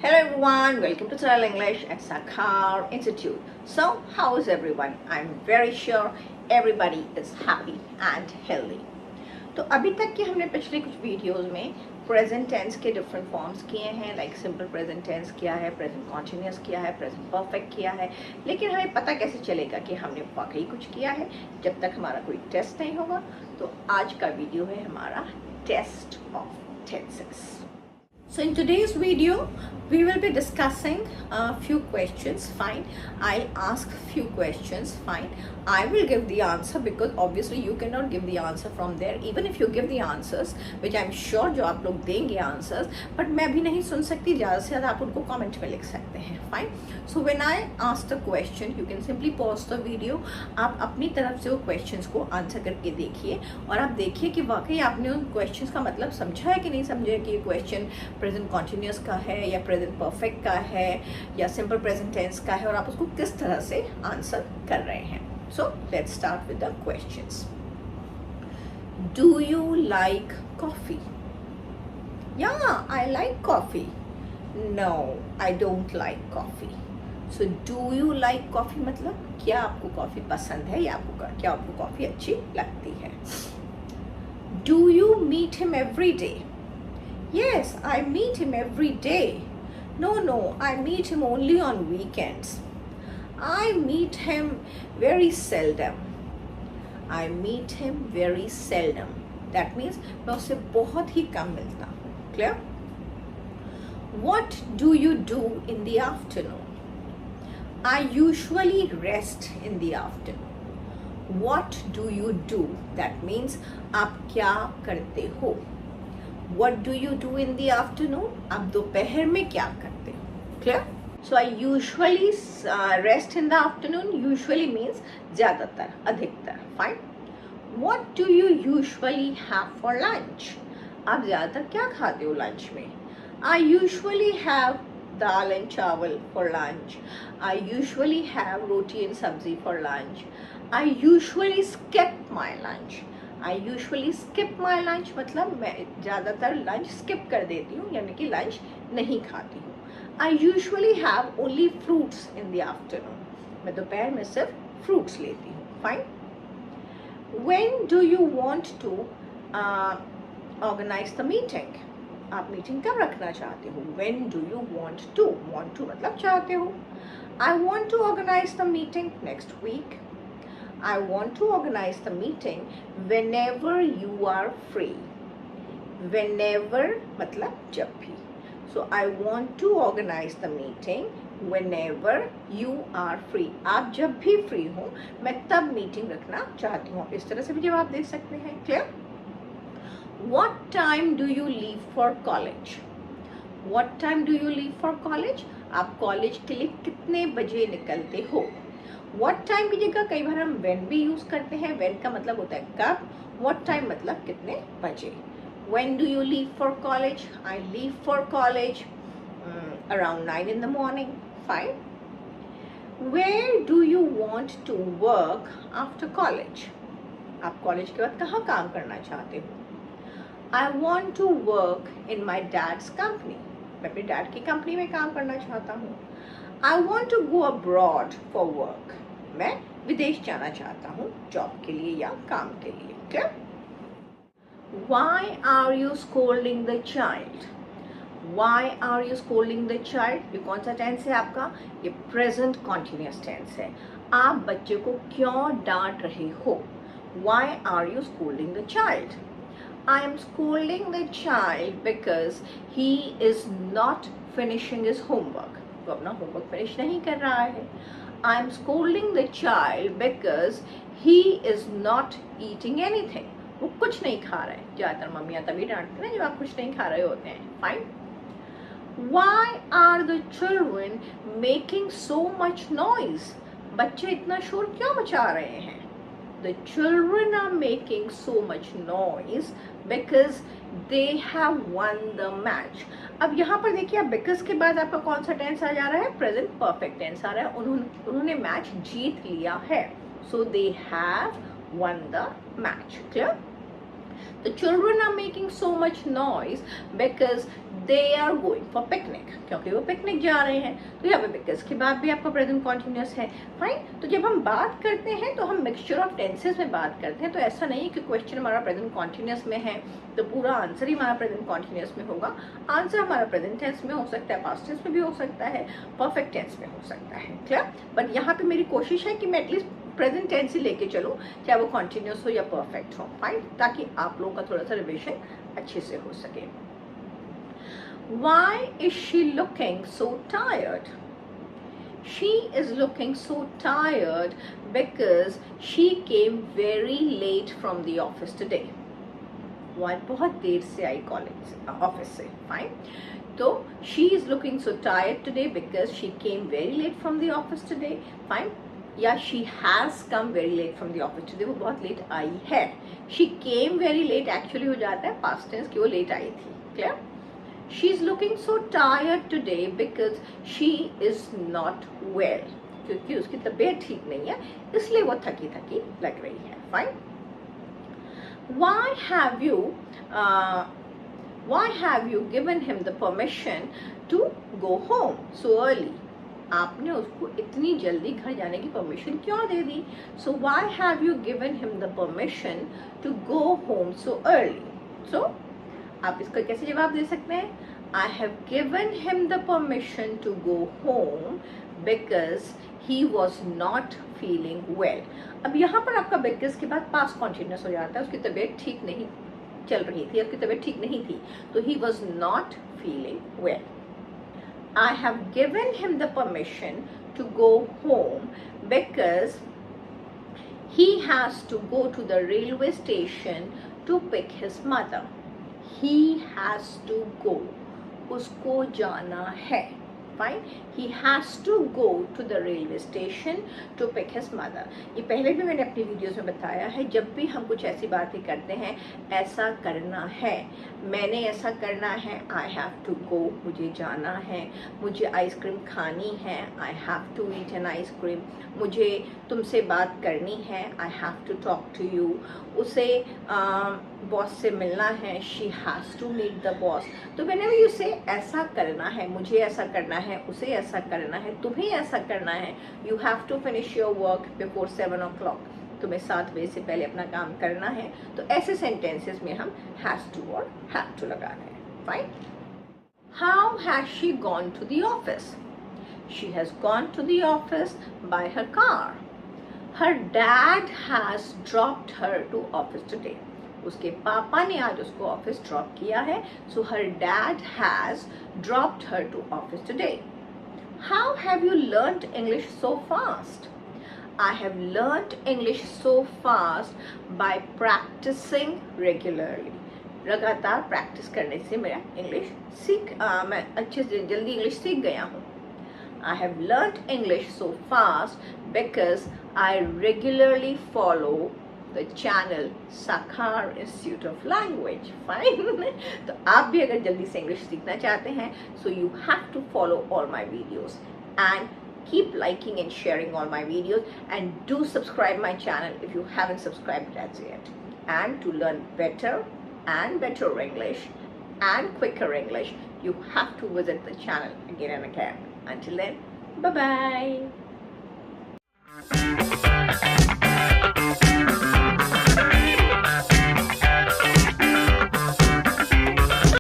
Hello everyone, welcome to Trial English at Sakhar Institute. So, how is everyone? I'm very sure everybody is happy and healthy. तो अभी तक के हमने पिछले कुछ वीडियोस में प्रेजेंट टेंस के डिफरेंट फॉर्म्स किए हैं, लाइक सिंपल प्रेजेंट टेंस किया है, प्रेजेंट कॉन्टिन्यूअस किया है, प्रेजेंट परफेक्ट किया है, लेकिन हमें पता कैसे चलेगा कि हमने वाकई कुछ किया है जब तक हमारा कोई टेस्ट नहीं होगा। तो आज का वीडियो है हमारा test of tenses. So in today's video, we will be discussing a few questions. Fine, I'll ask few questions. Fine, I will give the answer because obviously you cannot give the answer from there. Even if you give the answers, which I'm sure जो आप लोग देंगे answers, but मैं भी नहीं सुन सकती, ज़्यादा से ज़्यादा आप उनको comment में लिख सकते हैं. Fine. So when I ask the question, you can simply pause the video. आप अपनी तरफ से वो questions को answer करके देखिए और आप देखिए कि वाकई आपने उन questions का मतलब समझा है कि नहीं समझे कि ये question प्रेजेंट कॉन्टिन्यूअस का है या प्रेजेंट परफेक्ट का है या सिंपल प्रेजेंट टेंस का है और आप उसको किस तरह से आंसर कर रहे हैं। So let's start with the questions. Do you like coffee? या I like coffee. No I don't like coffee. So do you like coffee मतलब क्या आपको कॉफी पसंद है या क्या आपको कॉफी अच्छी लगती है। Do you meet him every day? Yes, I meet him every day. No, I meet him only on weekends. I meet him very seldom. I meet him very seldom. That means मैं उससे बहुत ही कम मिलता हूँ. Clear? What do you do in the afternoon? I usually rest in the afternoon. What do you do? That means आप क्या करते हो? What do you do in the afternoon? आप दोपहर में क्या करते हो? Clear? So I usually rest in the afternoon. Usually means ज़्यादातर, अधिकतर. Fine. What do you usually have for lunch? आप ज़्यादातर क्या खाते हो lunch में? I usually have dal and चावल for lunch. I usually have roti and sabzi for lunch. I usually skip my lunch. I usually skip my lunch मतलब मैं ज़्यादातर लंच स्किप कर देती हूँ यानी कि लंच नहीं खाती हूँ. I usually have only fruits in the afternoon. मैं दोपहर में सिर्फ फ्रूट्स लेती हूँ. Fine. When do you want to organize the meeting? आप मीटिंग कब रखना चाहते हो? When do you want to? Want to मतलब चाहते हो. I want to organize the meeting next week. I want to organize the meeting whenever you are free. Whenever मतलब जब भी. So I want to organize the meeting whenever you are free. आप जब भी free हो मैं तब meeting रखना चाहती हूँ. इस तरह से भी जवाब दे सकते हैं. Clear? What time do you leave for college? What time do you leave for college? आप कॉलेज के लिए कितने बजे निकलते हो? What time की जगह कई बार हम when भी यूज करते हैं. when का मतलब होता है कब. What time मतलब कितने बजे. When do you leave for college? I leave for college around 9 in the morning. Fine. Where do you want to work after college? आप कॉलेज के बाद कहाँ काम करना चाहते हो? I want to work in my dad's company. मैं अपने डैड की कंपनी में काम करना चाहता हूँ. I want to go abroad for work. मैं विदेश जाना चाहता हूँ जॉब के लिए या काम के लिए. Clear? Why are you scolding the child? Why are you scolding the child? ये कौन सा टेंस है आपका? ये present continuous tense है. आप बच्चे को क्यों डांट रहे हो? Why are you scolding the child? I am scolding the child because he is not finishing his homework. वो अपना होमवर्क फिनिश नहीं कर रहा है. I am scolding the child because he is not eating anything. वो कुछ नहीं खा रहा है. ज़्यादातर मम्मियाँ तभी डांटती हैं जब आप कुछ नहीं खा रहे होते हैं. Fine. Why are the children making so much noise? बच्चे इतना शोर क्यों मचा रहे हैं? The children are making so much noise because they have won the match. अब यहाँ पर देखिए आप because के बाद आपका कौन सा टेंस आ जा रहा है? प्रेजेंट परफेक्ट टेंस आ रहा है. उन्होंने मैच जीत लिया है. So they have won the match. Clear? The children are making so much noise because they are going for picnic. क्योंकि वो पिकनिक जा रहे हैं. तो यहाँ पे because के बाद भी आपका प्रेजेंट कॉन्टिन्यूस है. फाइन. तो जब हम बात करते हैं तो हम मिक्सचर ऑफ टेंसेस में बात करते हैं. तो ऐसा नहीं है कि क्वेश्चन हमारा प्रेजेंट कॉन्टिन्यूस में है तो पूरा आंसर ही हमारा प्रेजेंट कॉन्टिन्यूस में होगा. आंसर हमारा प्रेजेंट टेंस में हो सकता है, पास्ट टेंस में भी हो सकता है, परफेक्ट टेंस में हो सकता है. क्लियर? बट यहाँ पे मेरी कोशिश है कि मैं एटलीस्ट प्रेजेंट टेंस ही लेके चलूँ, चाहे वो कॉन्टिन्यूस हो या परफेक्ट हो. फाइन. ताकि आप लोगों का थोड़ा सा रिविजन अच्छे से हो सके. Why is she looking so tired? She is looking so tired because she came very late from the office today. वो बहुत देर से आई कॉलेज ऑफिस से. फाइन. तो she is looking so tired today because she came very late from the office today. Fine. या she has come very late from the office today. वो बहुत late आई है. She came very late actually हो जाता है past tense कि वो late आई थी. Clear? She is looking so tired today because she is not well. क्योंकि उसकी तबीयत ठीक नहीं है इसलिए वो थकी थकी लग रही है. Fine. Why have you given him the permission to go home so early? आपने उसको इतनी जल्दी घर जाने की परमिशन क्यों दे दी? So why have you given him the permission to go home so early? So आप इसका कैसे जवाब दे सकते हैं? I have given him the permission to go home because he was not feeling well. अब यहाँ पर आपका because के बाद past continuous हो जाता है. उसकी तबीयत ठीक नहीं चल रही थी, उसकी तबीयत ठीक नहीं थी, तो he was not feeling well. I have given him the permission to go home because he has to go to the railway station to pick his mother. He has to go. उसको जाना है. Fine. He has to go to the railway station to pick his mother. ये पहले भी मैंने अपनी videos में बताया है. जब भी हम कुछ ऐसी बातें करते हैं, ऐसा करना है, मैंने ऐसा करना है, I have to go, मुझे जाना है, मुझे आइसक्रीम खानी है, I have to eat an ice cream, मुझे तुमसे बात करनी है, I have to talk to you, उसे बॉस से मिलना है, she has to meet the boss. तो whenever you say ऐसा करना है, मुझे ऐसा करना है, उसे ऐसा करना है, तुम्हें ऐसा करना है, you have to finish your work before 7 o'clock. तुम्हें 7 बजे से पहले अपना काम करना है. तो ऐसे सेंटेंसेस में हम has to और have to लगाते हैं. Fine. How has she gone to the office? She has gone to the office by her car. Her dad has dropped her to office today. उसके पापा ने आज उसको ऑफिस ड्रॉप किया है. So her dad has dropped her to office today. How have you learnt English so fast? I have learnt English so fast by practicing regularly. लगातार practice करने से मेरा इंग्लिश मैं अच्छे से जल्दी इंग्लिश सीख गया हूँ. I have learnt English so fast because I regularly follow the channel Sakhar Institute of Language. Fine. तो आप भी अगर जल्दी से इंग्लिश सीखना चाहते हैं, so you have to follow all my videos and keep liking and sharing all my videos, and do subscribe my channel if you haven't subscribed as yet. And to learn better and better English and quicker English, you have to visit the channel again and again. Until then, bye bye.